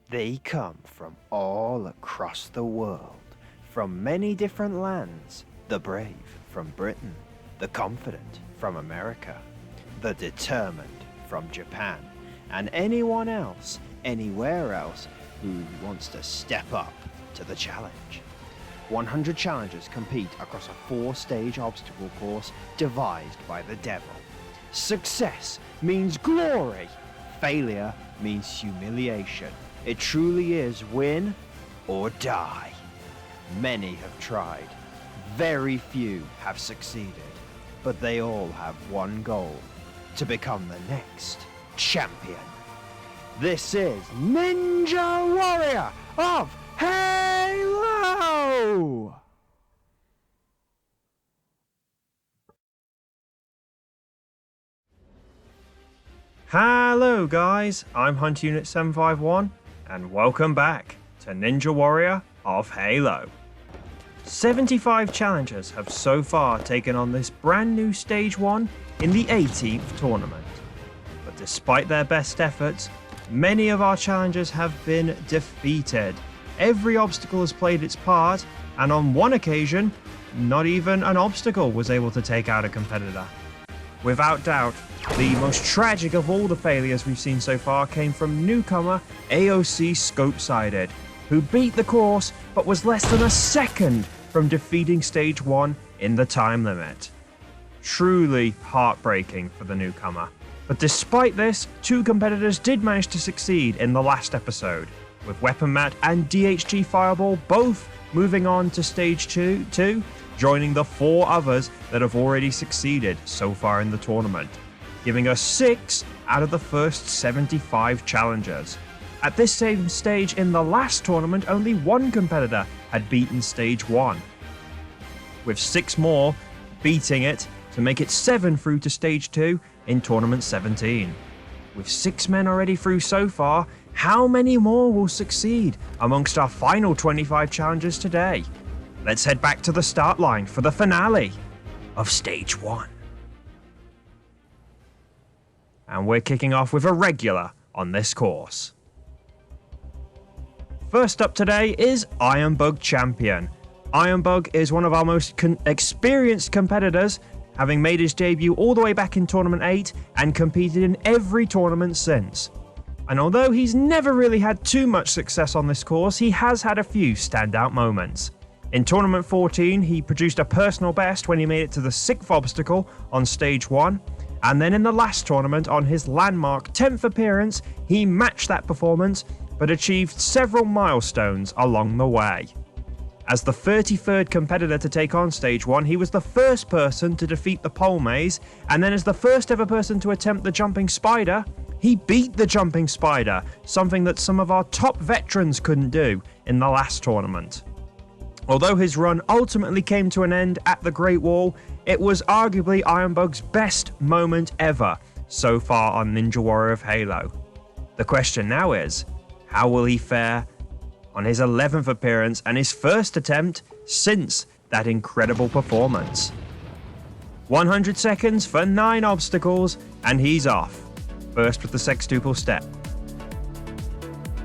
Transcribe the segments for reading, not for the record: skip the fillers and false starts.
They come from all across the world, from many different lands. The brave from Britain, the confident from America, the determined from Japan, and anyone else, anywhere else, who wants to step up to the challenge. 100 challengers compete across a 4-stage obstacle course devised by the devil. Success means glory. Failure means humiliation. It truly is win or die. Many have tried. Very few have succeeded. But they all have one goal: to become the next champion. This is Ninja Warrior of Halo! Hello guys, I'm Hunt Unit 751 and welcome back to Ninja Warrior of Halo. 75 challengers have so far taken on this brand new Stage 1 in the 18th tournament. But despite their best efforts, many of our challengers have been defeated. Every obstacle has played its part, and on one occasion, not even an obstacle was able to take out a competitor. Without doubt, the most tragic of all the failures we've seen so far came from Newcomer AOC Scope-Sided, who beat the course but was less than a second from defeating Stage 1 in the time limit. Truly heartbreaking for the Newcomer. But despite this, 2 competitors did manage to succeed in the last episode, with Weapon Mat and DHG Fireball both moving on to Stage 2, joining the 4 others that have already succeeded so far in the tournament, giving us 6 out of the first 75 challengers. At this same stage in the last tournament, only 1 competitor had beaten Stage 1, with 6 more beating it to make it 7 through to Stage 2 in Tournament 17. With 6 men already through so far, how many more will succeed amongst our final 25 challengers today? Let's head back to the start line for the finale of Stage 1. And we're kicking off with a regular on this course. First up today is Ironbug Champion. Ironbug is one of our most experienced competitors, having made his debut all the way back in Tournament 8 and competed in every tournament since. And although he's never really had too much success on this course, he has had a few standout moments. In Tournament 14, he produced a personal best when he made it to the 6th obstacle on Stage 1, and then in the last tournament, on his landmark 10th appearance, he matched that performance, but achieved several milestones along the way. As the 33rd competitor to take on Stage 1, he was the first person to defeat the pole maze, and then as the first ever person to attempt the jumping spider, he beat the jumping spider, something that some of our top veterans couldn't do in the last tournament. Although his run ultimately came to an end at the Great Wall, it was arguably Ironbug's best moment ever so far on Ninja Warrior of Halo. The question now is, how will he fare on his 11th appearance and his first attempt since that incredible performance? 100 seconds for 9 obstacles, and he's off. First with the sextuple step.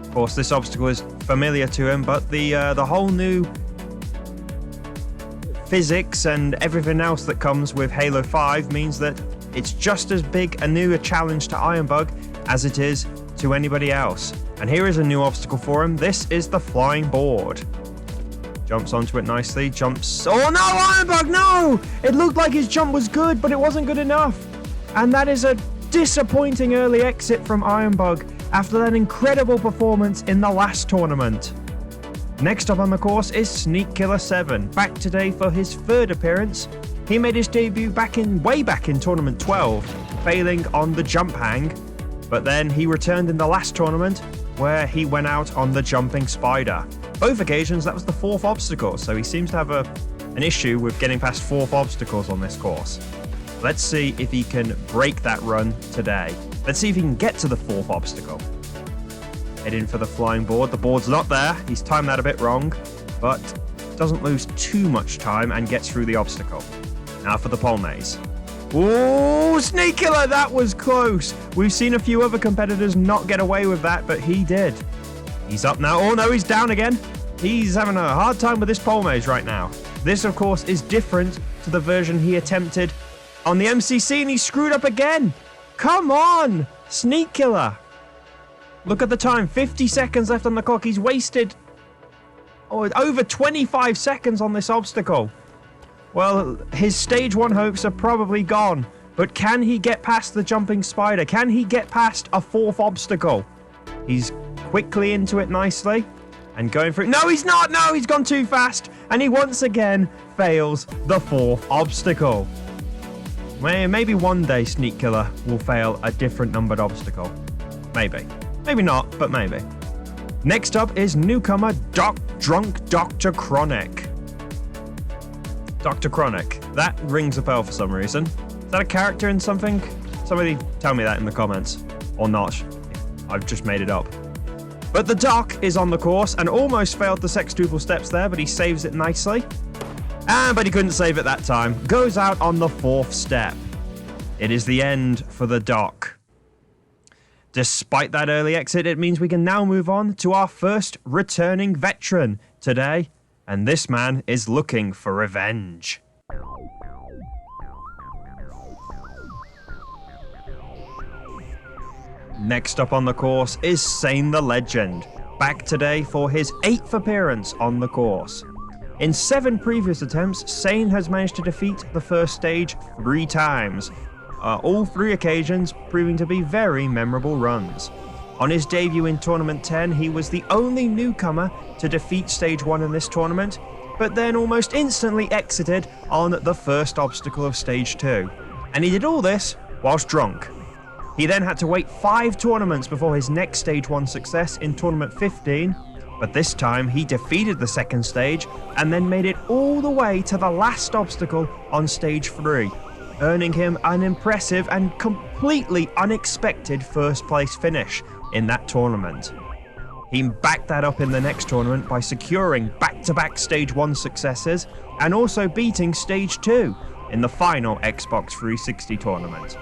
Of course, this obstacle is familiar to him, but the whole new physics and everything else that comes with Halo 5 means that it's just as big a new challenge to Ironbug as it is to anybody else. And here is a new obstacle for him. This is the flying board. Jumps onto it nicely, jumps... Oh no, Ironbug, no! It looked like his jump was good, but it wasn't good enough. And that is a disappointing early exit from Ironbug after that incredible performance in the last tournament. Next up on the course is Sneak Killer 7, back today for his 3rd appearance. He made his debut way back in Tournament 12, failing on the jump hang, but then he returned in the last tournament where he went out on the jumping spider. Both occasions that was the 4th obstacle, so he seems to have an issue with getting past 4th obstacles on this course. Let's see if he can break that run today. Let's see if he can get to the 4th obstacle. Head in for the flying board. The board's not there. He's timed that a bit wrong, but doesn't lose too much time and gets through the obstacle. Now for the pole maze. Ooh, Sneak Killer, that was close. We've seen a few other competitors not get away with that, but he did. He's up now. Oh no, he's down again. He's having a hard time with this pole maze right now. This, of course, is different to the version he attempted on the MCC, and he screwed up again. Come on, Sneak Killer. Look at the time, 50 seconds left on the clock. He's wasted over 25 seconds on this obstacle. Well, his stage 1 hopes are probably gone, but can he get past the jumping spider? Can he get past a 4th obstacle? He's quickly into it nicely and going for it. No, he's not. No, he's gone too fast, and he once again fails the 4th obstacle. Maybe one day Sneak Killer will fail a different numbered obstacle. Maybe. Maybe not, but maybe. Next up is Newcomer Drunk Dr. Chronic. Dr. Chronic. That rings a bell for some reason. Is that a character in something? Somebody tell me that in the comments. Or not. I've just made it up. But the Doc is on the course and almost failed the sextuple steps there, but he saves it nicely. But he couldn't save it that time. Goes out on the 4th step. It is the end for the Doc. Despite that early exit, it means we can now move on to our first returning veteran today. And this man is looking for revenge. Next up on the course is Sane the Legend, back today for his 8th appearance on the course. In 7 previous attempts, Sane has managed to defeat the first stage 3 times, all 3 occasions proving to be very memorable runs. On his debut in Tournament 10, he was the only newcomer to defeat Stage 1 in this tournament, but then almost instantly exited on the first obstacle of Stage 2. And he did all this whilst drunk. He then had to wait 5 tournaments before his next Stage 1 success in Tournament 15, but this time he defeated the second stage and then made it all the way to the last obstacle on Stage 3, earning him an impressive and completely unexpected first place finish in that tournament. He backed that up in the next tournament by securing back-to-back Stage 1 successes and also beating Stage 2 in the final Xbox 360 tournament.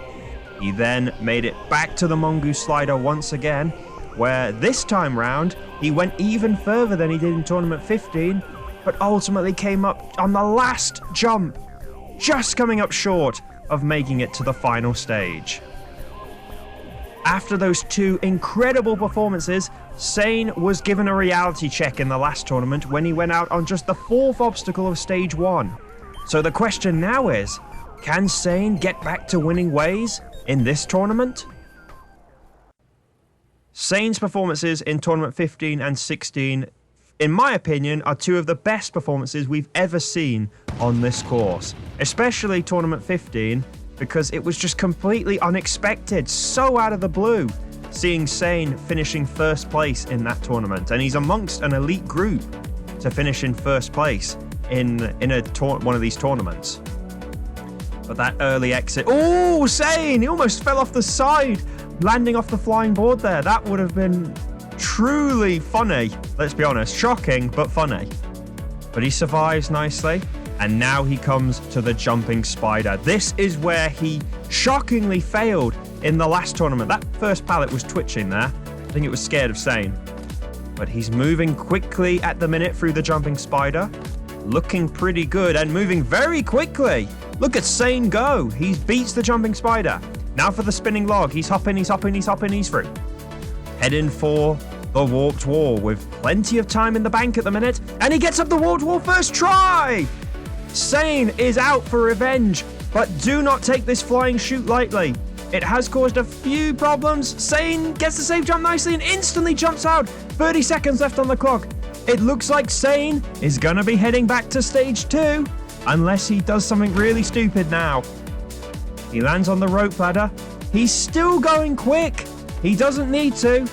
He then made it back to the Mongoose Slider once again, where this time round he went even further than he did in Tournament 15, but ultimately came up on the last jump, just coming up short of making it to the final stage. After those 2 incredible performances, Sane was given a reality check in the last tournament when he went out on just the 4th obstacle of Stage 1. So the question now is, can Sane get back to winning ways in this tournament? Sane's performances in Tournament 15 and 16, in my opinion, are 2 of the best performances we've ever seen on this course. Especially Tournament 15, because it was just completely unexpected, so out of the blue, seeing Sane finishing first place in that tournament. And he's amongst an elite group to finish in first place in one of these tournaments. But that early exit... Oh, Sane! He almost fell off the side, landing off the flying board there. That would have been truly funny. Let's be honest. Shocking, but funny. But he survives nicely. And now he comes to the jumping spider. This is where he shockingly failed in the last tournament. That first pallet was twitching there. I think it was scared of Sane. But he's moving quickly at the minute through the jumping spider. Looking pretty good and moving very quickly. Look at Sane go. He beats the jumping spider. Now for the spinning log. He's hopping, he's hopping, he's hopping, he's through. Heading for the warped wall with plenty of time in the bank at the minute. And he gets up the warped wall first try. Sane is out for revenge, but do not take this flying chute lightly. It has caused a few problems. Sane gets the safe jump nicely and instantly jumps out. 30 seconds left on the clock. It looks like Sane is going to be heading back to Stage 2, unless he does something really stupid now. He lands on the rope ladder. He's still going quick. He doesn't need to.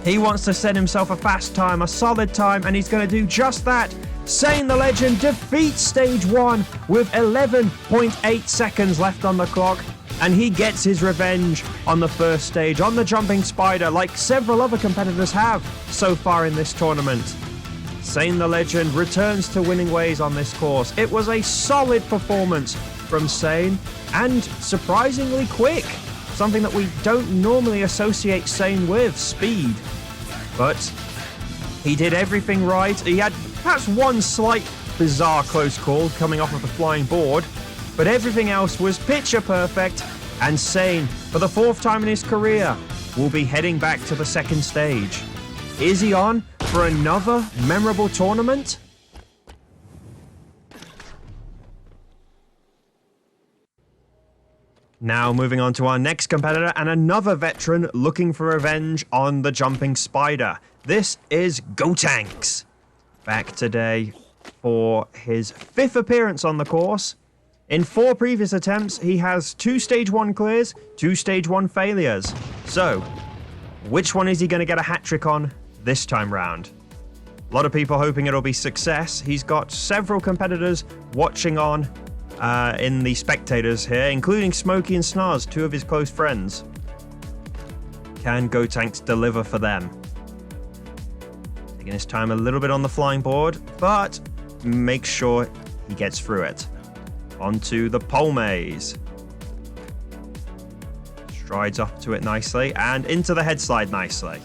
He wants to set himself a fast time, a solid time, and he's going to do just that. Sane the Legend defeats Stage 1 with 11.8 seconds left on the clock, and he gets his revenge on the first stage on the jumping spider like several other competitors have so far in this tournament. Sane the Legend returns to winning ways on this course. It was a solid performance from Sane and surprisingly quick, something that we don't normally associate Sane with, speed. But He did everything right. He had perhaps one slight bizarre close call coming off of the flying board, but everything else was picture perfect, and Sane, for the 4th time in his career, will be heading back to the second stage. Is he on for another memorable tournament? Now moving on to our next competitor and another veteran looking for revenge on the jumping spider. This is Gotanks, back today for his 5th appearance on the course. In 4 previous attempts, he has 2 stage 1 clears, 2 stage 1 failures. So, which one is he going to get a hat-trick on this time round? A lot of people hoping it'll be success. He's got several competitors watching on in the spectators here, including Smokey and Snars, 2 of his close friends. Can Gotanks deliver for them? Taking his time a little bit on the flying board, but make sure he gets through it. Onto the pole maze. Strides up to it nicely and into the head slide nicely.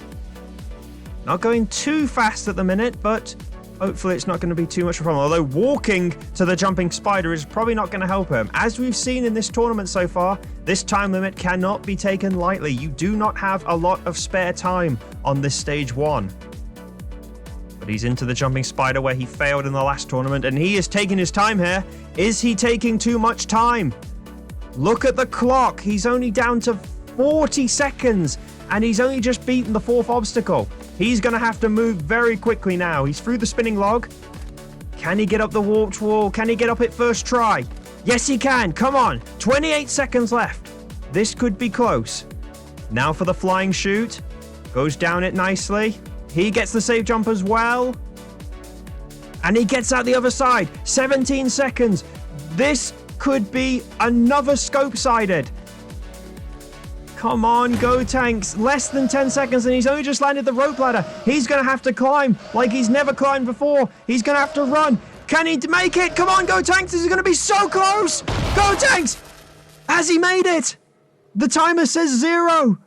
Not going too fast at the minute, but hopefully it's not going to be too much of a problem. Although walking to the jumping spider is probably not going to help him. As we've seen in this tournament so far, this time limit cannot be taken lightly. You do not have a lot of spare time on this stage 1. But he's into the jumping spider where he failed in the last tournament, and he is taking his time here. Is he taking too much time? Look at the clock. He's only down to 40 seconds, and he's only just beaten the 4th obstacle. He's going to have to move very quickly now. He's through the spinning log. Can he get up the warped wall? Can he get up it first try? Yes, he can. Come on. 28 seconds left. This could be close. Now for the flying chute. Goes down it nicely. He gets the safe jump as well. And he gets out the other side. 17 seconds. This could be another scope-sided. Come on, Gotanks. Less than 10 seconds and he's only just landed the rope ladder. He's going to have to climb like he's never climbed before. He's going to have to run. Can he make it? Come on, Gotanks. This is going to be so close. Gotanks! Has he made it? The timer says 0.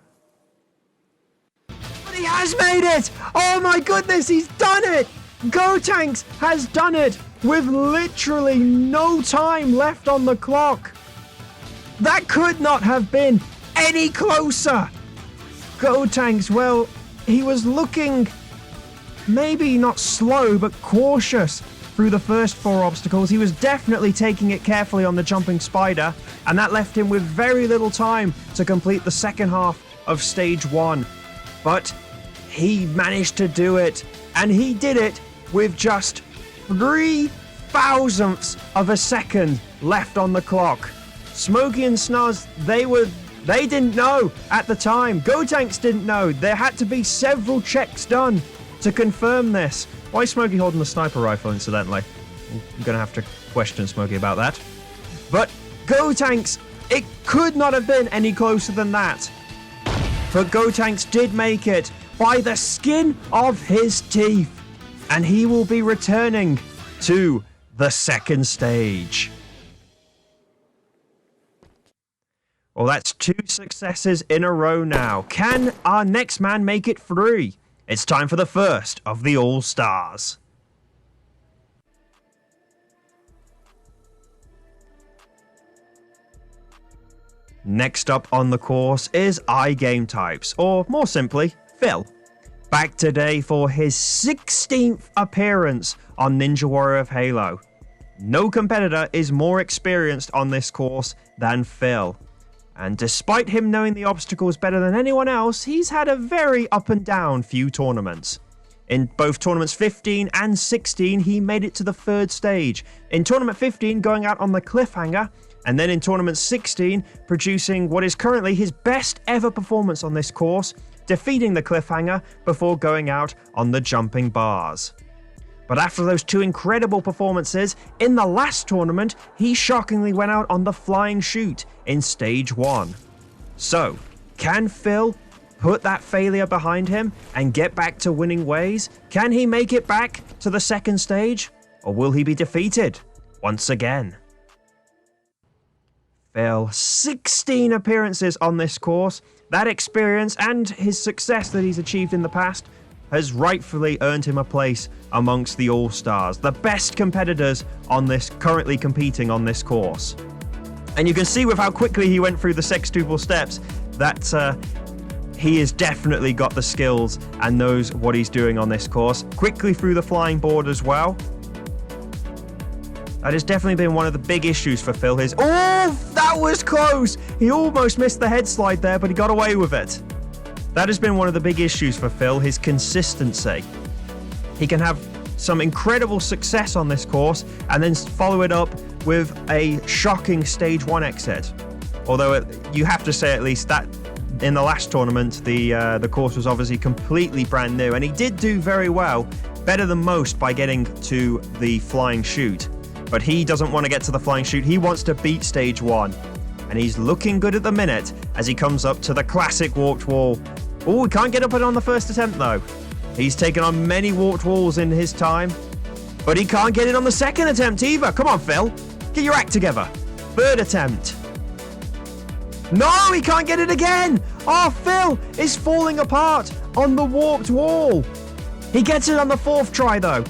But he has made it. Oh my goodness, he's done it. Gotanks has done it with literally no time left on the clock. That could not have been any closer. Gotanks, well, he was looking maybe not slow, but cautious through the first 4 obstacles. He was definitely taking it carefully on the jumping spider, and that left him with very little time to complete the second half of stage 1. But he managed to do it, and he did it with just 3 thousandths of a second left on the clock. Smokey and Snaz, they didn't know at the time. Gotanks didn't know. There had to be several checks done to confirm this. Why is Smokey holding the sniper rifle, incidentally? I'm going to have to question Smokey about that. But Gotanks, it could not have been any closer than that. But Gotanks did make it by the skin of his teeth. And he will be returning to the second stage. Well, that's 2 successes in a row now. Can our next man make it 3? It's time for the first of the All-Stars. Next up on the course is iGame Types, or more simply, Phil. Back today for his 16th appearance on Ninja Warrior of Halo. No competitor is more experienced on this course than Phil. And despite him knowing the obstacles better than anyone else, he's had a very up and down few tournaments. In both tournaments 15 and 16, he made it to the 3rd stage. In tournament 15, going out on the cliffhanger, and then in tournament 16, producing what is currently his best ever performance on this course, defeating the cliffhanger before going out on the jumping bars. But after those 2 incredible performances, in the last tournament, he shockingly went out on the flying chute in stage 1. So, can Phil put that failure behind him and get back to winning ways? Can he make it back to the second stage? Or will he be defeated once again? Phil, 16 appearances on this course. That experience and his success that he's achieved in the past has rightfully earned him a place amongst the All-Stars, the best competitors on this, currently competing on this course. And you can see with how quickly he went through the sextuple steps that he has definitely got the skills and knows what he's doing on this course. Quickly through the flying board as well. That has definitely been one of the big issues for Phil. Oh, that was close! He almost missed the head slide there, but he got away with it. That has been one of the big issues for Phil, his consistency. He can have some incredible success on this course and then follow it up with a shocking stage 1 exit. Although you have to say at least that in the last tournament, the course was obviously completely brand new, and he did do very well, better than most by getting to the flying chute. But he doesn't want to get to the flying chute. He wants to beat stage 1. And he's looking good at the minute as he comes up to the classic warped wall. Oh, he can't get up it on the first attempt though. He's taken on many warped walls in his time. But he can't get it on the second attempt either. Come on, Phil. Get your act together. Third attempt. No, he can't get it again. Oh, Phil is falling apart on the warped wall. He gets it on the 4th try though.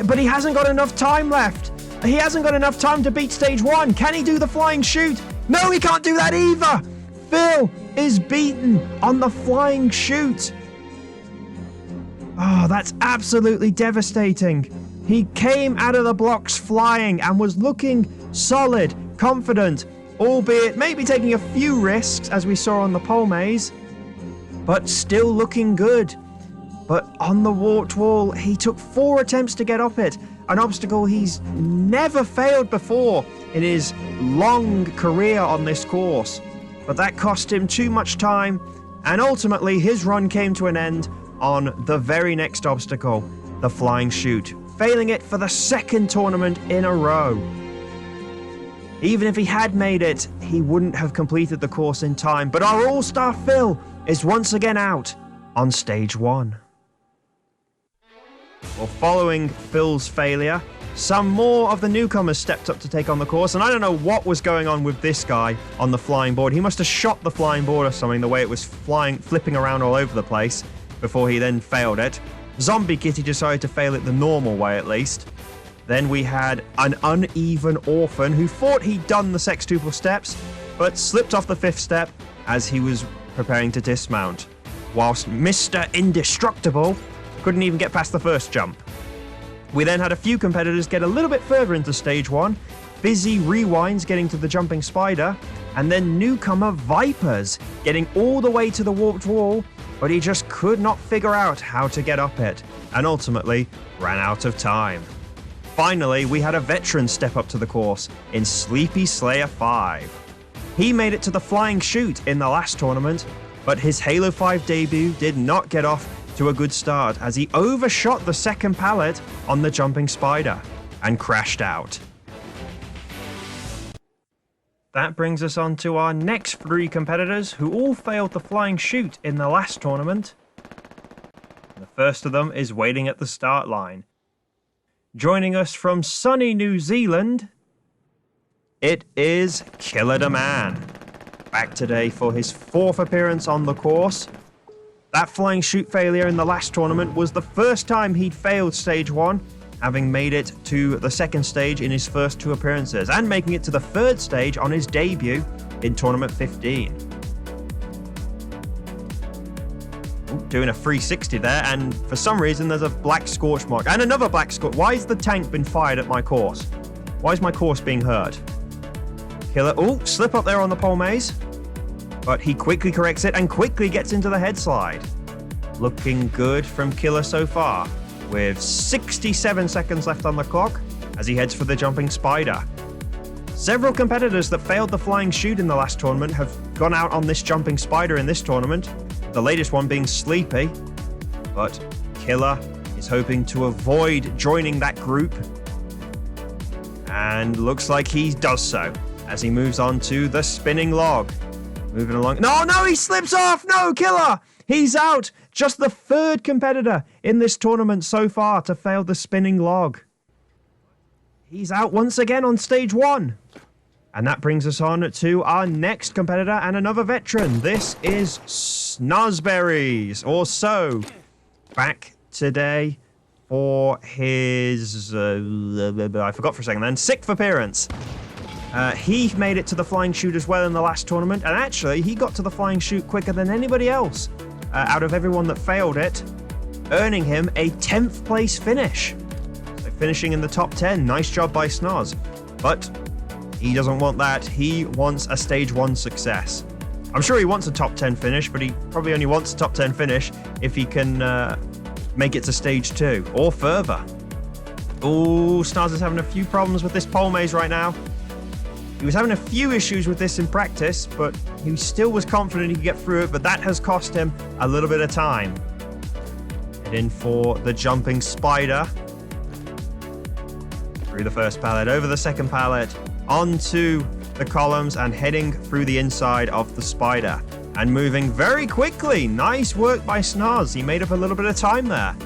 But he hasn't got enough time left. He hasn't got enough time to beat stage 1. Can he do the flying chute? No, he can't do that either. Phil is beaten on the flying chute. Oh, that's absolutely devastating. He came out of the blocks flying and was looking solid, confident, albeit maybe taking a few risks as we saw on the pole maze, but still looking good. But on the warped wall, he took 4 attempts to get up it, an obstacle he's never failed before in his long career on this course. But that cost him too much time, and ultimately his run came to an end on the very next obstacle, the flying chute, failing it for the 2nd tournament in a row. Even if he had made it, he wouldn't have completed the course in time, but our all-star Phil is once again out on stage 1. Well, following Phil's failure, some more of the newcomers stepped up to take on the course, and I don't know what was going on with this guy on the flying board. He must have shot the flying board or something, the way it was flipping around all over the place before he then failed it. Zombie Kitty decided to fail it the normal way at least. Then we had an uneven orphan who thought he'd done the sextuple steps, but slipped off the 5th step as he was preparing to dismount, whilst Mr. Indestructible couldn't even get past the 1st jump. We then had a few competitors get a little bit further into stage 1, Busy Rewinds getting to the jumping spider, and then newcomer Vipers getting all the way to the warped wall, but he just could not figure out how to get up it, and ultimately ran out of time. Finally, we had a veteran step up to the course in Sleepy Slayer 5. He made it to the flying chute in the last tournament, but his Halo 5 debut did not get off to a good start as he overshot the 2nd pallet on the jumping spider and crashed out. That brings us on to our next 3 competitors who all failed the flying chute in the last tournament. The first of them is waiting at the start line. Joining us from sunny New Zealand, it is Killer the Man. Back today for his 4th appearance on the course. That flying chute failure in the last tournament was the first time he'd failed stage 1, having made it to the 2nd stage in his first 2 appearances, and making it to the 3rd stage on his debut in tournament 15. Doing a 360 there, and for some reason there's a black scorch mark, and another black scorch. Why has the tank been fired at my course? Why is my course being hurt? Killer, oh, slip up there on the pole maze. But he quickly corrects it and quickly gets into the head slide. Looking good from Killer so far, with 67 seconds left on the clock as he heads for the jumping spider. Several competitors that failed the flying chute in the last tournament have gone out on this jumping spider in this tournament, the latest one being Sleepy. But Killer is hoping to avoid joining that group, and looks like he does so as he moves on to the spinning log. Moving along. No, he slips off. No, Killer. He's out. Just the 3rd competitor in this tournament so far to fail the spinning log. He's out once again on stage 1. And that brings us on to our next competitor and another veteran. This is Snozberries, or So. back today for his, I forgot for a second then, 6th appearance. He made it to the flying chute as well in the last tournament, and actually he got to the flying chute quicker than anybody else out of everyone that failed it, earning him a 10th place finish. So finishing in the top 10, nice job by Snoz. But he doesn't want that, he wants a stage 1 success. I'm sure he wants a top 10 finish, but he probably only wants a top 10 finish if he can make it to stage 2 or further. Ooh, Snoz is having a few problems with this pole maze right now. He was having a few issues with this in practice, but he still was confident he could get through it, but that has cost him a little bit of time. Heading for the jumping spider. Through the first pallet, over the second pallet, onto the columns, and heading through the inside of the spider. And moving very quickly. Nice work by Snoz. He made up a little bit of time there.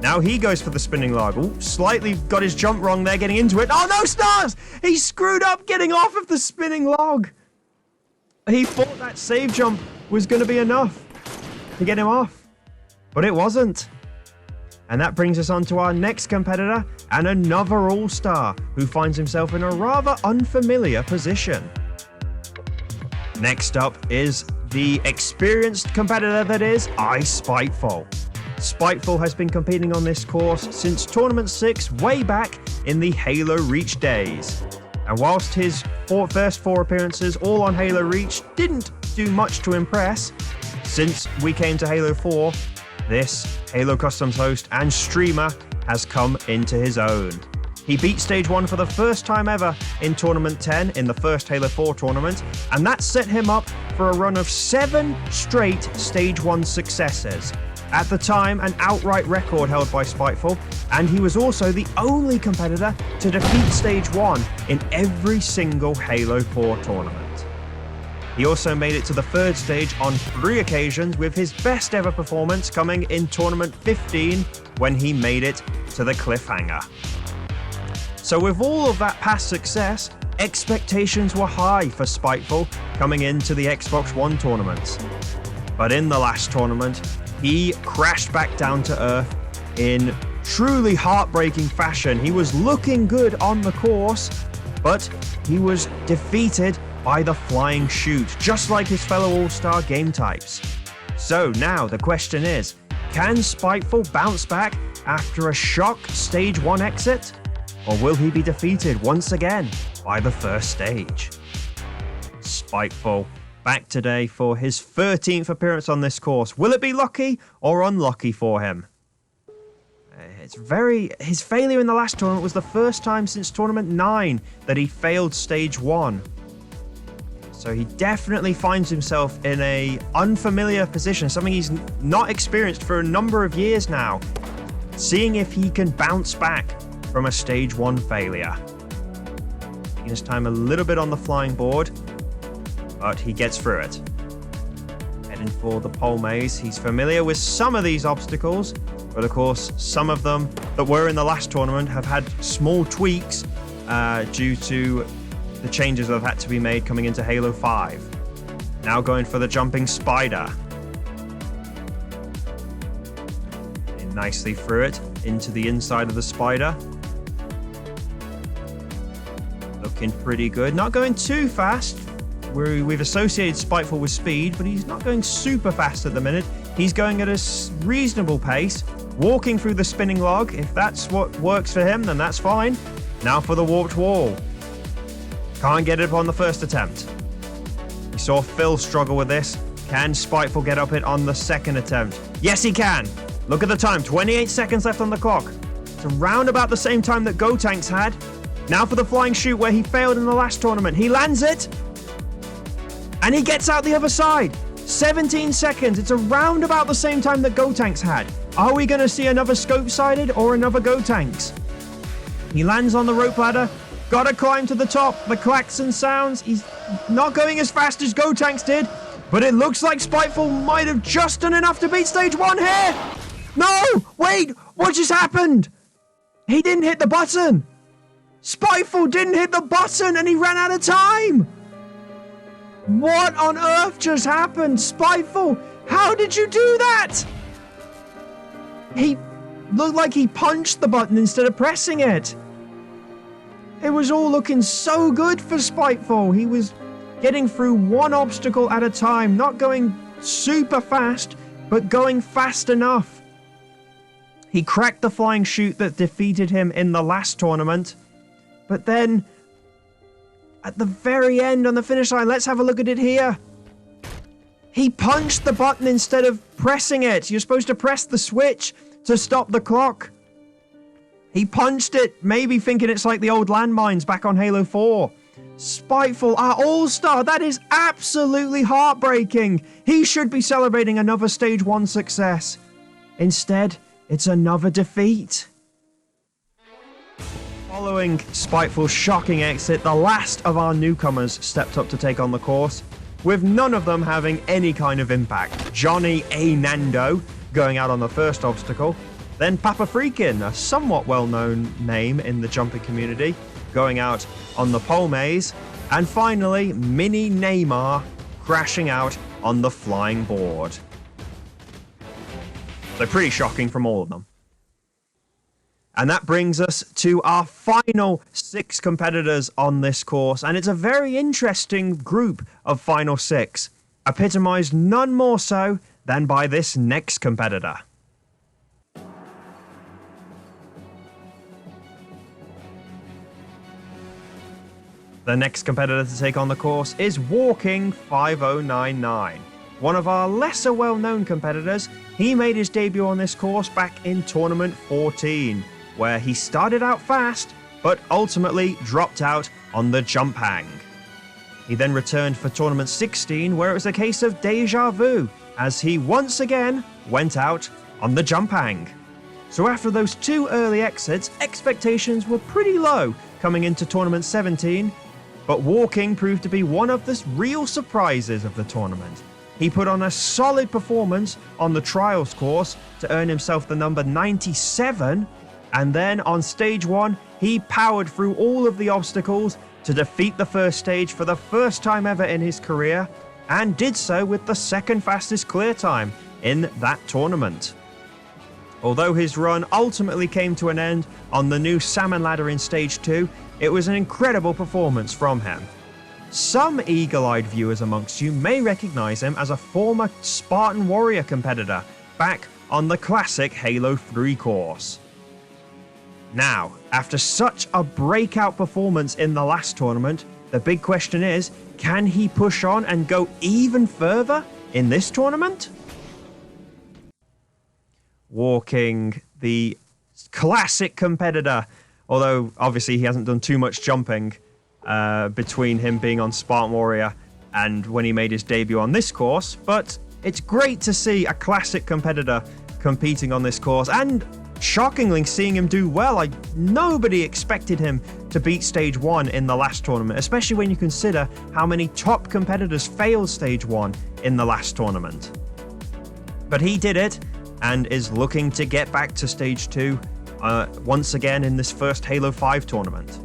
Now he goes for the spinning log. Ooh, slightly got his jump wrong there, getting into it. Oh no, Snoz! He screwed up getting off of the spinning log. He thought that save jump was going to be enough to get him off, but it wasn't. And that brings us on to our next competitor, and another all-star who finds himself in a rather unfamiliar position. Next up is the experienced competitor that is Spiteful. Spiteful has been competing on this course since Tournament 6 way back in the Halo Reach days. And whilst his first 4 appearances all on Halo Reach didn't do much to impress, since we came to Halo 4, this Halo Customs host and streamer has come into his own. He beat Stage 1 for the first time ever in Tournament 10 in the first Halo 4 tournament, and that set him up for a run of 7 straight Stage 1 successes. At the time, an outright record held by Spiteful, and he was also the only competitor to defeat Stage 1 in every single Halo 4 tournament. He also made it to the 3rd stage on 3 occasions, with his best ever performance coming in Tournament 15 when he made it to the cliffhanger. So with all of that past success, expectations were high for Spiteful coming into the Xbox One tournaments. But in the last tournament, he crashed back down to earth in truly heartbreaking fashion. He was looking good on the course, but he was defeated by the flying chute, just like his fellow all-star game types. So now the question is, can Spiteful bounce back after a shock Stage 1 exit? Or will he be defeated once again by the 1st stage? Spiteful back today for his 13th appearance on this course. Will it be lucky or unlucky for him? His failure in the last tournament was the first time since Tournament 9 that he failed Stage 1. So he definitely finds himself in a unfamiliar position, something he's not experienced for a number of years now, seeing if he can bounce back from a Stage 1 failure. Taking his time a little bit on the flying board, but he gets through it. Heading for the pole maze. He's familiar with some of these obstacles, but of course some of them that were in the last tournament have had small tweaks due to the changes that have had to be made coming into Halo 5. Now going for the jumping spider. Getting nicely through it into the inside of the spider. Looking pretty good. Not going too fast. We've associated Spiteful with speed, but he's not going super fast at the minute. He's going at a reasonable pace, walking through the spinning log. If that's what works for him, then that's fine. Now for the warped wall. Can't get it up on the first attempt. We saw Phil struggle with this. Can Spiteful get up it on the 2nd attempt? Yes, he can. Look at the time, 28 seconds left on the clock. It's around about the same time that Gotank's had. Now for the flying chute where he failed in the last tournament. He lands it. And he gets out the other side. 17 seconds. It's around about the same time that Gotank's had. Are we going to see another scope-sided or another Gotank's? He lands on the rope ladder. Gotta climb to the top. The klaxon sounds. He's not going as fast as Gotank's did, but it looks like Spiteful might have just done enough to beat Stage 1 here. No! Wait! What just happened? He didn't hit the button. Spiteful didn't hit the button and he ran out of time. What on earth just happened? Spiteful, how did you do that? He looked like he punched the button instead of pressing it. It was all looking so good for Spiteful. He was getting through one obstacle at a time, not going super fast, but going fast enough. He cracked the flying chute that defeated him in the last tournament. But then, at the very end on the finish line, let's have a look at it here. He punched the button instead of pressing it. You're supposed to press the switch to stop the clock. He punched it, maybe thinking it's like the old landmines back on Halo 4. Spiteful, our all-star, that is absolutely heartbreaking. He should be celebrating another Stage 1 success. Instead, it's another defeat. Following Spiteful's shocking exit, the last of our newcomers stepped up to take on the course, with none of them having any kind of impact. Johnny A. Nando going out on the first obstacle, then Papa Freakin', a somewhat well-known name in the jumping community, going out on the pole maze, and finally Mini Neymar crashing out on the flying board. So pretty shocking from all of them. And that brings us to our final 6 competitors on this course, and it's a very interesting group of final 6, epitomized none more so than by this next competitor. The next competitor to take on the course is Walking 5099. One of our lesser well-known competitors. He made his debut on this course back in Tournament 14, where he started out fast, but ultimately dropped out on the jump hang. He then returned for Tournament 16, where it was a case of deja vu, as he once again went out on the jump hang. So after those 2 early exits, expectations were pretty low coming into Tournament 17, but Walking proved to be one of the real surprises of the tournament. He put on a solid performance on the trials course to earn himself the number 97, and then on stage 1, he powered through all of the obstacles to defeat the first stage for the first time ever in his career, and did so with the second fastest clear time in that tournament. Although his run ultimately came to an end on the new salmon ladder in stage 2, it was an incredible performance from him. Some eagle-eyed viewers amongst you may recognize him as a former Spartan Warrior competitor back on the classic Halo 3 course. Now, after such a breakout performance in the last tournament, the big question is, can he push on and go even further in this tournament? Walking, the classic competitor, although obviously he hasn't done too much jumping between him being on Spartan Warrior and when he made his debut on this course, but it's great to see a classic competitor competing on this course, and shockingly seeing him do well. Nobody expected him to beat stage 1 in the last tournament, especially when you consider how many top competitors failed stage 1 in the last tournament. But he did it, and is looking to get back to stage 2 once again in this first Halo 5 tournament.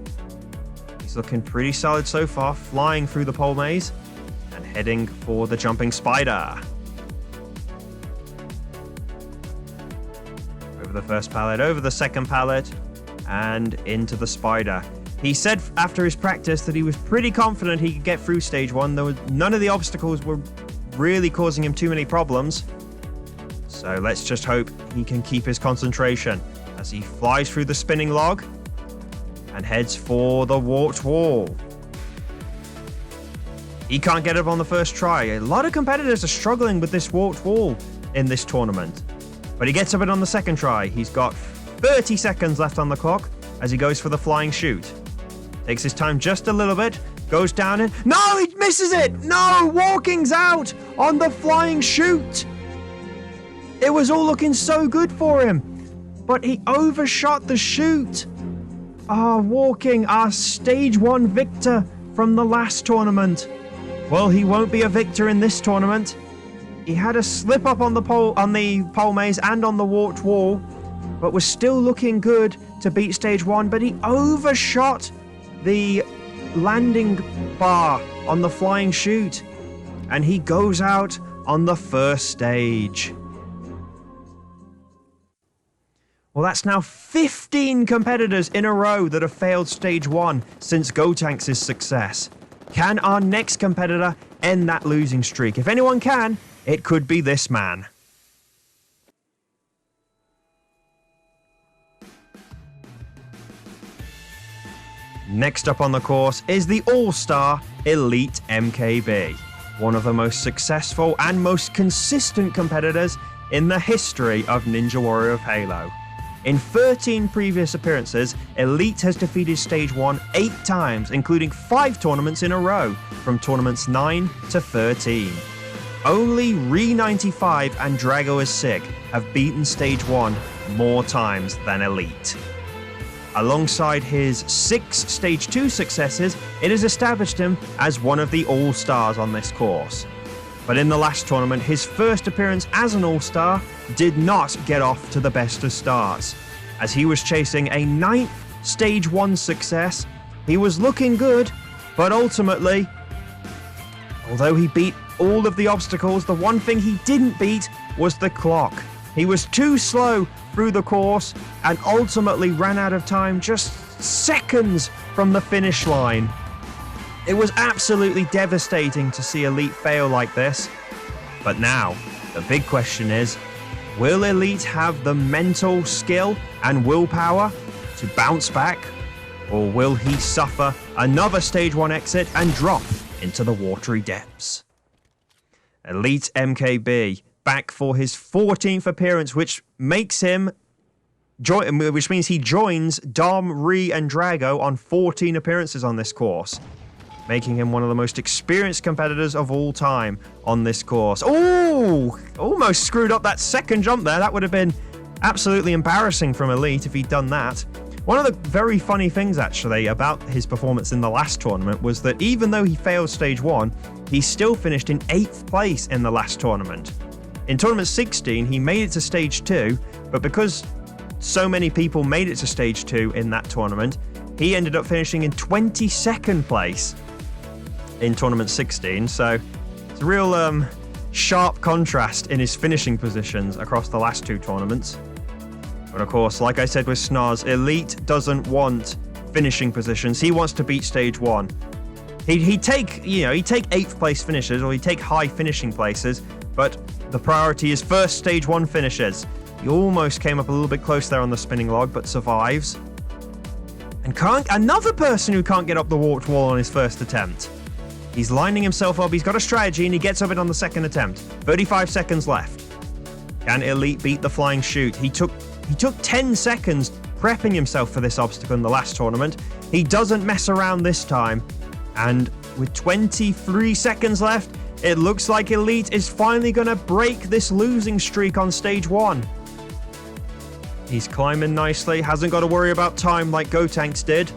He's looking pretty solid so far, flying through the pole maze and heading for the jumping spider. Over the first pallet, over the second pallet, and into the spider. He said after his practice that he was pretty confident he could get through stage 1, though none of the obstacles were really causing him too many problems. So let's just hope he can keep his concentration as he flies through the spinning log and heads for the warped wall. He can't get up on the first try. A lot of competitors are struggling with this warped wall in this tournament. But he gets up it on the second try. He's got 30 seconds left on the clock as he goes for the flying chute. Takes his time just a little bit, goes down and... No, he misses it! No, Walking's out on the flying chute! It was all looking so good for him, but he overshot the chute. Walking, our stage 1 victor from the last tournament. Well, he won't be a victor in this tournament. He had a slip up on the pole maze and on the warped wall, but was still looking good to beat stage 1, but he overshot the landing bar on the flying chute, and he goes out on the first stage. Well, that's now 15 competitors in a row that have failed Stage 1 since Gotenks' success. Can our next competitor end that losing streak? If anyone can, it could be this man. Next up on the course is the all-star Elite MKB, one of the most successful and most consistent competitors in the history of Ninja Warrior of Halo. In 13 previous appearances, Elite has defeated Stage 1 8 times, including 5 tournaments in a row, from tournaments 9 to 13. Only Re95 and Drago as Sig have beaten Stage 1 more times than Elite. Alongside his 6 Stage 2 successes, it has established him as one of the all-stars on this course. But in the last tournament, his first appearance as an all-star did not get off to the best of starts. As he was chasing a 9th Stage 1 success, he was looking good, but ultimately, although he beat all of the obstacles, the one thing he didn't beat was the clock. He was too slow through the course and ultimately ran out of time just seconds from the finish line. It was absolutely devastating to see Elite fail like this. But now, the big question is, will Elite have the mental skill and willpower to bounce back? Or will he suffer another Stage 1 exit and drop into the watery depths? Elite MKB back for his 14th appearance, which means he joins Dom, Ree, and Drago on 14 appearances on this course, making him one of the most experienced competitors of all time on this course. Oh, almost screwed up that second jump there. That would have been absolutely embarrassing from Elite if he'd done that. One of the very funny things, actually, about his performance in the last tournament was that even though he failed Stage 1, he still finished in 8th place in the last tournament. In Tournament 16, he made it to Stage 2, but because so many people made it to Stage 2 in that tournament, he ended up finishing in 22nd place in Tournament 16, so it's a real sharp contrast in his finishing positions across the last 2 tournaments. But of course, like I said with Snaz, Elite doesn't want finishing positions. He wants to beat Stage 1. He'd take 8th place finishes, or he'd take high finishing places, but the priority is first Stage 1 finishes. He almost came up a little bit close there on the spinning log, but survives. And another person who can't get up the warped wall on his first attempt. He's lining himself up, he's got a strategy, and he gets up it on the second attempt. 35 seconds left. Can Elite beat the flying chute? He took 10 seconds prepping himself for this obstacle in the last tournament. He doesn't mess around this time. And with 23 seconds left, it looks like Elite is finally going to break this losing streak on Stage 1. He's climbing nicely, hasn't got to worry about time like Gotenks did.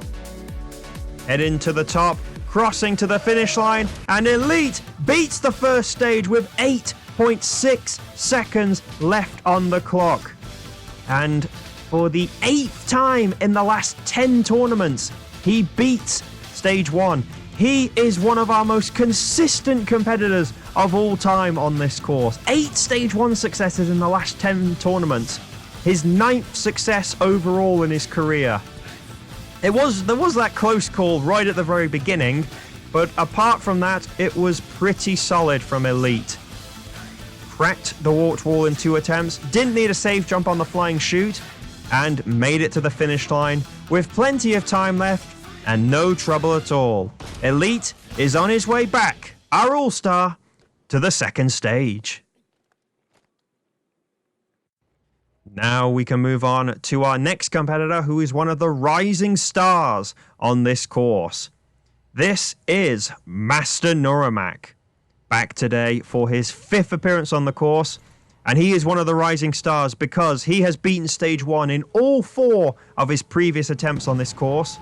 Heading to the top, crossing to the finish line, and Elite beats the first stage with 8.6 seconds left on the clock. And for the 8th time in the last 10 tournaments, he beats Stage 1. He is one of our most consistent competitors of all time on this course. 8 Stage 1 successes in the last 10 tournaments. His 9th success overall in his career. There was that close call right at the very beginning, but apart from that, it was pretty solid from Elite. Cracked the warped wall in 2 attempts, didn't need a safe jump on the flying chute, and made it to the finish line with plenty of time left and no trouble at all. Elite is on his way back, our all-star, to the second stage. Now we can move on to our next competitor, who is one of the rising stars on this course. This is Master Neuro Mac, back today for his 5th appearance on the course, and he is one of the rising stars because he has beaten Stage 1 in all 4 of his previous attempts on this course.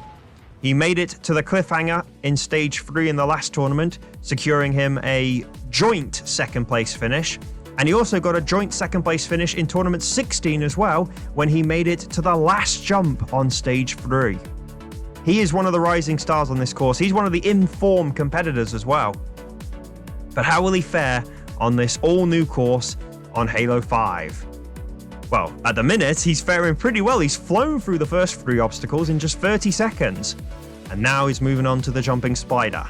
He made it to the cliffhanger in Stage 3 in the last tournament, securing him a joint 2nd place finish. And he also got a joint 2nd place finish in Tournament 16 as well, when he made it to the last jump on Stage 3. He is one of the rising stars on this course. He's one of the in-form competitors as well. But how will he fare on this all-new course on Halo 5? Well, at the minute, he's faring pretty well. He's flown through the first 3 obstacles in just 30 seconds. And now he's moving on to the jumping spider.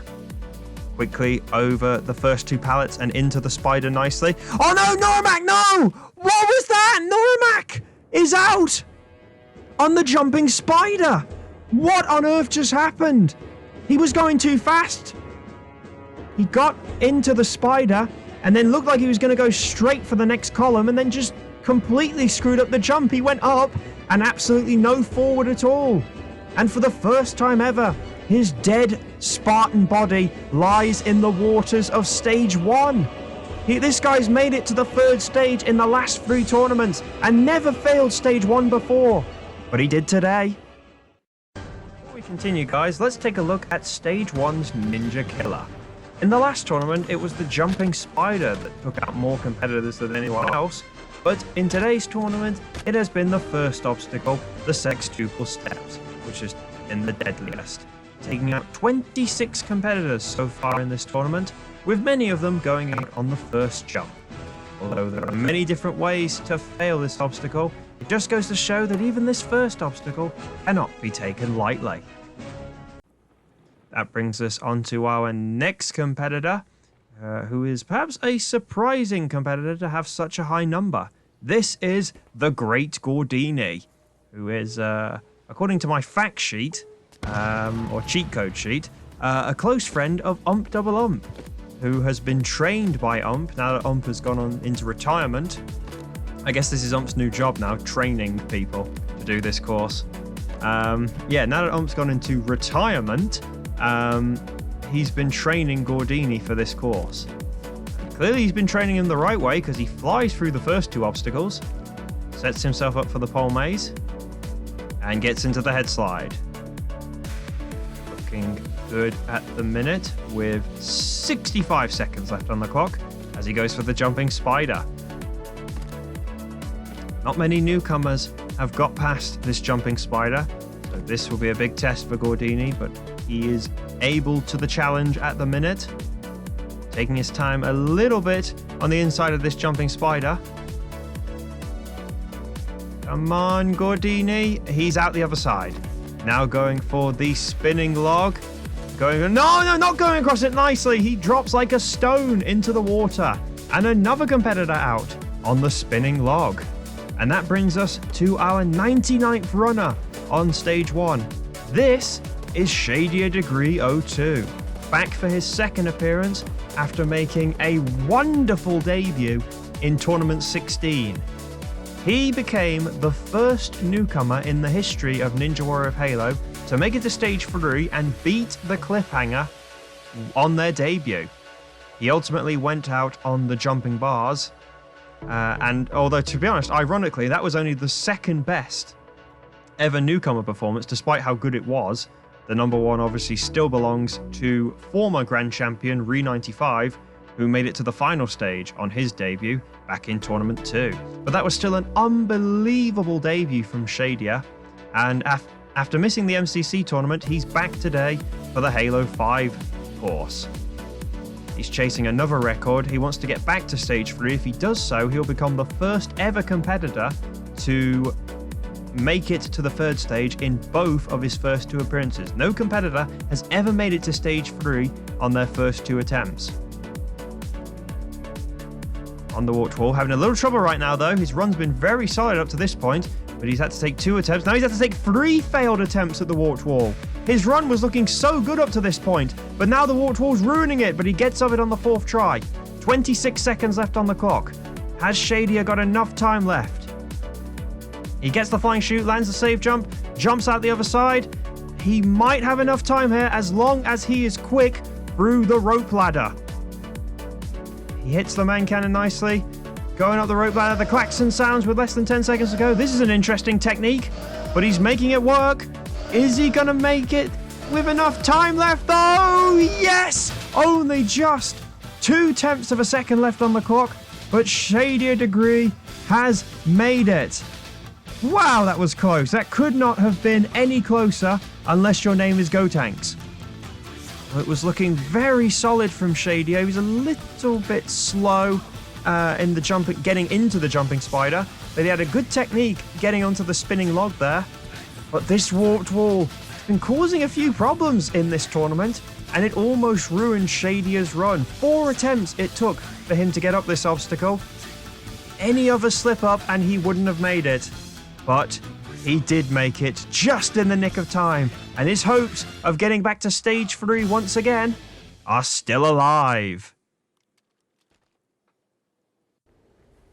Quickly over the first 2 pallets and into the spider nicely. Oh no, Neuro Mac, no! What was that? Neuro Mac is out on the jumping spider. What on earth just happened? He was going too fast. He got into the spider and then looked like he was going to go straight for the next column and then just completely screwed up the jump. He went up and absolutely no forward at all. And for the first time ever, his dead Spartan body lies in the waters of stage 1. This guy's made it to the 3rd stage in the last 3 tournaments and never failed stage 1 before. But he did today. Before we continue, guys, let's take a look at stage 1's Ninja Killer. In the last tournament, it was the jumping spider that took out more competitors than anyone else. But in today's tournament, it has been the first obstacle, the sextuple steps, which has been the deadliest, taking out 26 competitors so far in this tournament, with many of them going out on the first jump. Although there are many different ways to fail this obstacle, it just goes to show that even this first obstacle cannot be taken lightly. That brings us on to our next competitor, who is perhaps a surprising competitor to have such a high number. This is the Great Gordini, who is, according to my fact sheet, or cheat code sheet, a close friend of Ump Double Ump, who has been trained by Ump now that Ump has gone on into retirement. I guess this is Ump's new job now, training people to do this course. Yeah, now that Ump's gone into retirement, he's been training Gordini for this course. Clearly he's been training him the right way because he flies through the first 2 obstacles, sets himself up for the pole maze, and gets into the head slide. Looking good at the minute with 65 seconds left on the clock as he goes for the jumping spider. Not many newcomers have got past this jumping spider, so this will be a big test for Gordini, but he is able to the challenge at the minute, taking his time a little bit on the inside of this jumping spider. Come on, Gordini. He's out the other side. Now going for the spinning log. No, not going across it nicely. He drops like a stone into the water. And another competitor out on the spinning log. And that brings us to our 99th runner on stage 1. This is Shadia Degree 02, back for his 2nd appearance after making a wonderful debut in Tournament 16. He became the first newcomer in the history of Ninja Warrior of Halo to make it to stage 3 and beat the cliffhanger on their debut. He ultimately went out on the jumping bars, and although, to be honest, ironically, that was only the 2nd best ever newcomer performance, despite how good it was. The number 1 obviously still belongs to former Grand Champion Re95, who made it to the final stage on his debut back in Tournament 2. But that was still an unbelievable debut from Shadia, and after missing the MCC tournament, he's back today for the Halo 5 course. He's chasing another record. He wants to get back to stage 3. If he does so, he'll become the first ever competitor to make it to the 3rd stage in both of his first 2 appearances. No competitor has ever made it to stage 3 on their first 2 attempts. On the watch wall, having a little trouble right now though. His run's been very solid up to this point, but he's had to take 2 attempts. Now he's had to take 3 failed attempts at the watch wall. His run was looking so good up to this point, but now the watch wall's ruining it, but he gets of it on the 4th try. 26 seconds left on the clock. Has Shadia got enough time left? He gets the flying chute, lands the safe jump, jumps out the other side. He might have enough time here as long as he is quick through the rope ladder. He hits the man cannon nicely. Going up the rope ladder, the klaxon sounds with less than 10 seconds to go. This is an interesting technique, but he's making it work. Is he going to make it with enough time left? Oh, yes! Only just 0.2 of a second left on the clock, but Shadia Degree has made it. Wow, that was close. That could not have been any closer unless your name is Gotanks. It was looking very solid from Shadia. He was a little bit slow in the getting into the jumping spider, but he had a good technique getting onto the spinning log there. But this warped wall has been causing a few problems in this tournament, and it almost ruined Shadia's run. 4 attempts it took for him to get up this obstacle. Any other slip up and he wouldn't have made it. But he did make it just in the nick of time, and his hopes of getting back to stage 3 once again are still alive.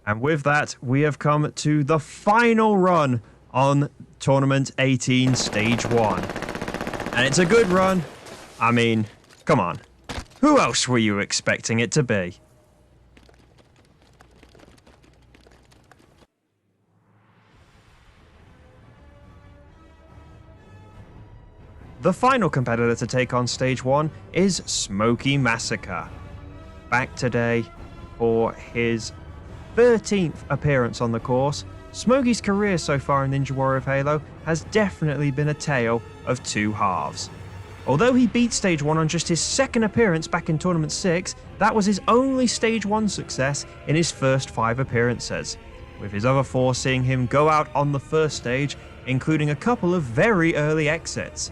And with that, we have come to the final run on Tournament 18 Stage 1. And it's a good run. I mean, come on. Who else were you expecting it to be? The final competitor to take on Stage 1 is Smokey Massacre. Back today for his 13th appearance on the course. Smokey's career so far in Ninja Warrior of Halo has definitely been a tale of two halves. Although he beat Stage 1 on just his second appearance back in Tournament 6, that was his only Stage 1 success in his first 5 appearances, with his other 4 seeing him go out on the first stage, including a couple of very early exits.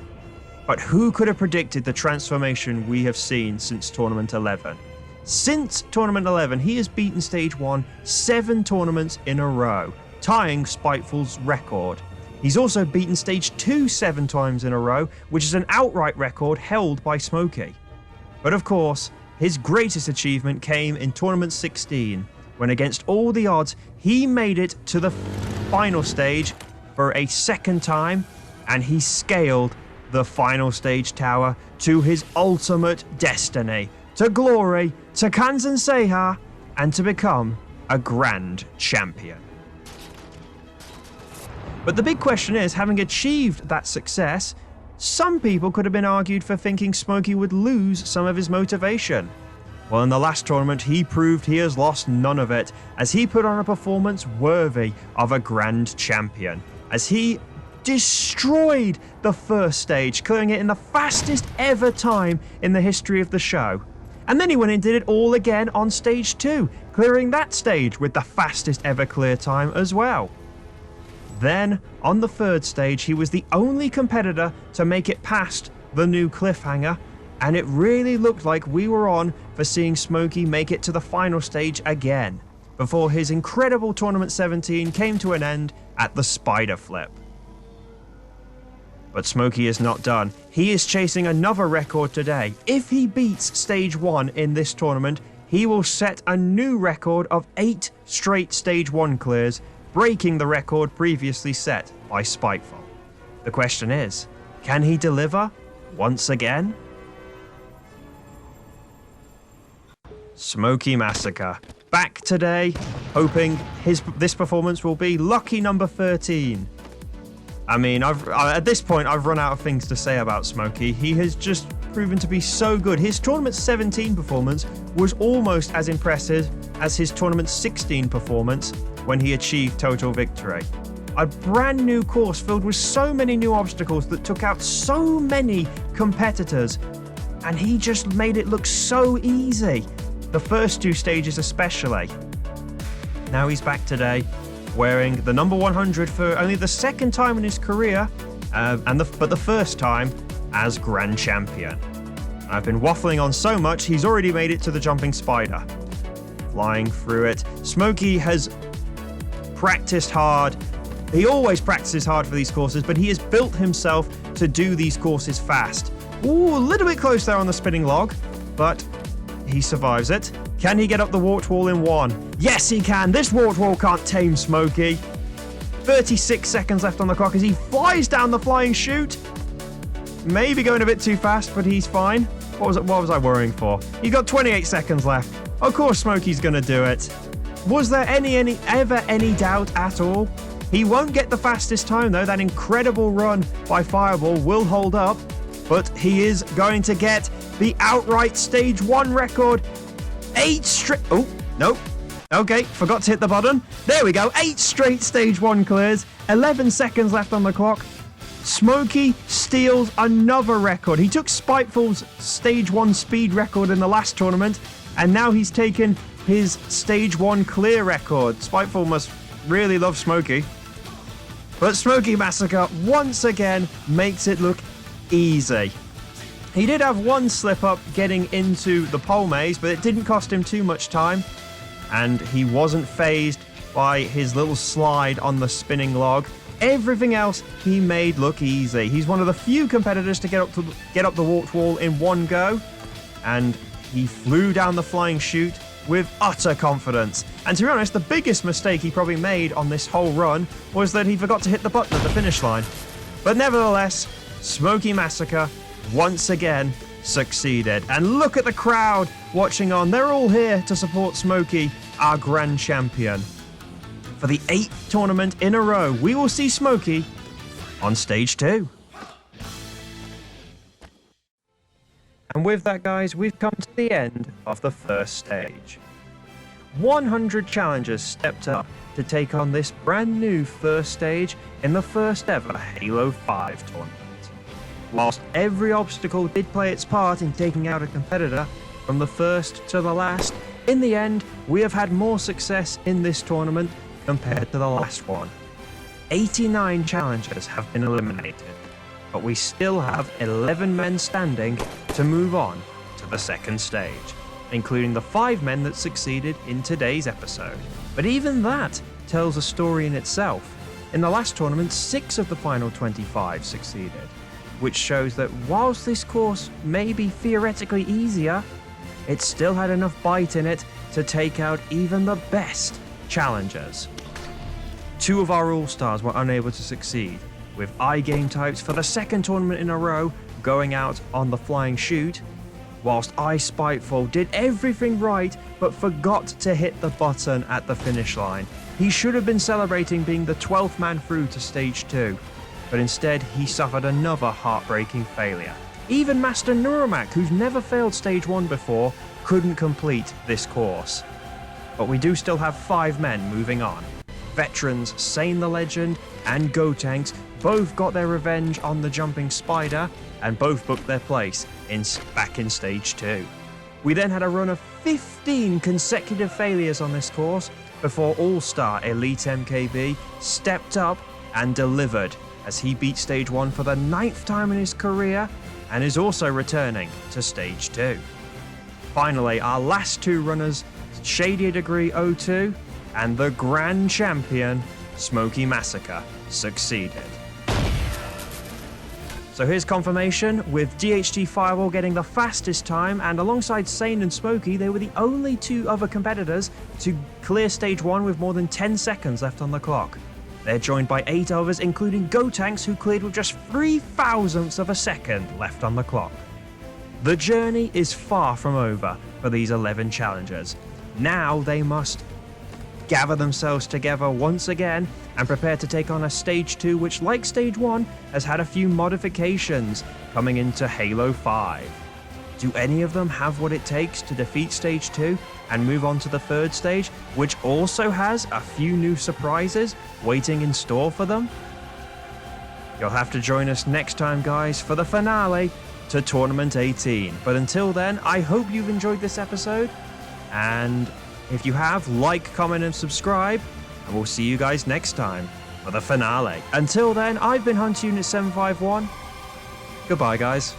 But who could have predicted the transformation we have seen since Tournament 11? Since Tournament 11, he has beaten Stage 1 7 tournaments in a row, tying Spiteful's record. He's also beaten Stage 2 7 times in a row, which is an outright record held by Smokey. But of course, his greatest achievement came in Tournament 16, when against all the odds, he made it to the final stage for a second time, and he scaled the final stage tower to his ultimate destiny, to glory, to Kanzen Seiha, and to become a grand champion. But the big question is, having achieved that success, some people could have been argued for thinking Smokey would lose some of his motivation. Well, in the last tournament, he proved he has lost none of it, as he put on a performance worthy of a grand champion, as he destroyed the first stage, clearing it in the fastest ever time in the history of the show. And then he went and did it all again on Stage 2, clearing that stage with the fastest ever clear time as well. Then, on the third stage, he was the only competitor to make it past the new cliffhanger, and it really looked like we were on for seeing Smokey make it to the final stage again, before his incredible Tournament 17 came to an end at the spider flip. But Smokey is not done. He is chasing another record today. If he beats Stage 1 in this tournament, he will set a new record of 8 straight Stage 1 clears, breaking the record previously set by Spiteful. The question is, can he deliver once again? Smokey Massacre, back today, hoping this performance will be lucky number 13. I mean, at this point, I've run out of things to say about Smokey. He has just proven to be so good. His Tournament 17 performance was almost as impressive as his Tournament 16 performance when he achieved total victory. A brand new course filled with so many new obstacles that took out so many competitors, and he just made it look so easy. The first 2 stages especially. Now he's back today, wearing the number 100 for only the second time in his career, but the first time as Grand Champion. I've been waffling on so much, he's already made it to the jumping spider. Flying through it. Smokey has practiced hard. He always practices hard for these courses, but he has built himself to do these courses fast. Ooh, a little bit close there on the spinning log, but he survives it. Can he get up the warped wall in 1? Yes, he can. This warped wall can't tame Smokey. 36 seconds left on the clock as he flies down the flying chute. Maybe going a bit too fast, but he's fine. What was I worrying for? He's got 28 seconds left. Of course Smokey's gonna do it. Was there ever any doubt at all? He won't get the fastest time though. That incredible run by Fireball will hold up, but he is going to get the outright Stage 1 record. 8 straight... Oh, no. Okay, forgot to hit the button. There we go. 8 straight Stage 1 clears. 11 seconds left on the clock. Smokey steals another record. He took Spiteful's Stage 1 speed record in the last tournament, and now he's taken his stage 1 clear record. Spiteful must really love Smokey. But Smokey Massacre once again makes it look easy. He did have one slip up getting into the pole maze, but it didn't cost him too much time, and he wasn't phased by his little slide on the spinning log. Everything else he made look easy. He's one of the few competitors to get up the warped wall in one go, and he flew down the flying chute with utter confidence. And to be honest, the biggest mistake he probably made on this whole run was that he forgot to hit the button at the finish line. But nevertheless, Smokey Massacre once again succeeded. And look at the crowd watching on. They're all here to support Smokey, our grand champion. For the 8th tournament in a row, we will see Smokey on stage 2. And with that, guys, we've come to the end of the first stage. 100 challengers stepped up to take on this brand new first stage in the first ever Halo 5 tournament. Whilst every obstacle did play its part in taking out a competitor from the first to the last, in the end, we have had more success in this tournament compared to the last one. 89 challengers have been eliminated, but we still have 11 men standing to move on to the second stage, including the 5 men that succeeded in today's episode. But even that tells a story in itself. In the last tournament, 6 of the final 25 succeeded, which shows that whilst this course may be theoretically easier, it still had enough bite in it to take out even the best challengers. 2 of our All-Stars were unable to succeed, with iGame types for the second tournament in a row going out on the flying chute, whilst Spiteful did everything right but forgot to hit the button at the finish line. He should have been celebrating being the 12th man through to stage 2, but instead he suffered another heartbreaking failure. Even Master Neuro Mac, who's never failed stage 1 before, couldn't complete this course. But we do still have 5 men moving on. Veterans Sane the Legend and Gotenks both got their revenge on the jumping spider and both booked their place back in stage 2. We then had a run of 15 consecutive failures on this course before All-Star Elite MKB stepped up and delivered as he beat stage 1 for the 9th time in his career and is also returning to stage 2. Finally, our last 2 runners, Shadia Degree 02 and the grand champion, Smokey Massacre, succeeded. So here's confirmation, with DHT Firewall getting the fastest time, and alongside Sane and Smokey, they were the only 2 other competitors to clear stage 1 with more than 10 seconds left on the clock. They're joined by 8 others, including Gotenks, who cleared with just 0.03 of a second left on the clock. The journey is far from over for these 11 challengers. Now they must gather themselves together once again and prepare to take on a stage 2 which, like stage 1, has had a few modifications coming into Halo 5. Do any of them have what it takes to defeat stage 2 and move on to the 3rd stage, which also has a few new surprises waiting in store for them? You'll have to join us next time, guys, for the finale to Tournament 18. But until then, I hope you've enjoyed this episode, and if you have, like, comment and subscribe, and we'll see you guys next time for the finale. Until then, I've been Hunt Unit 751. Goodbye, guys.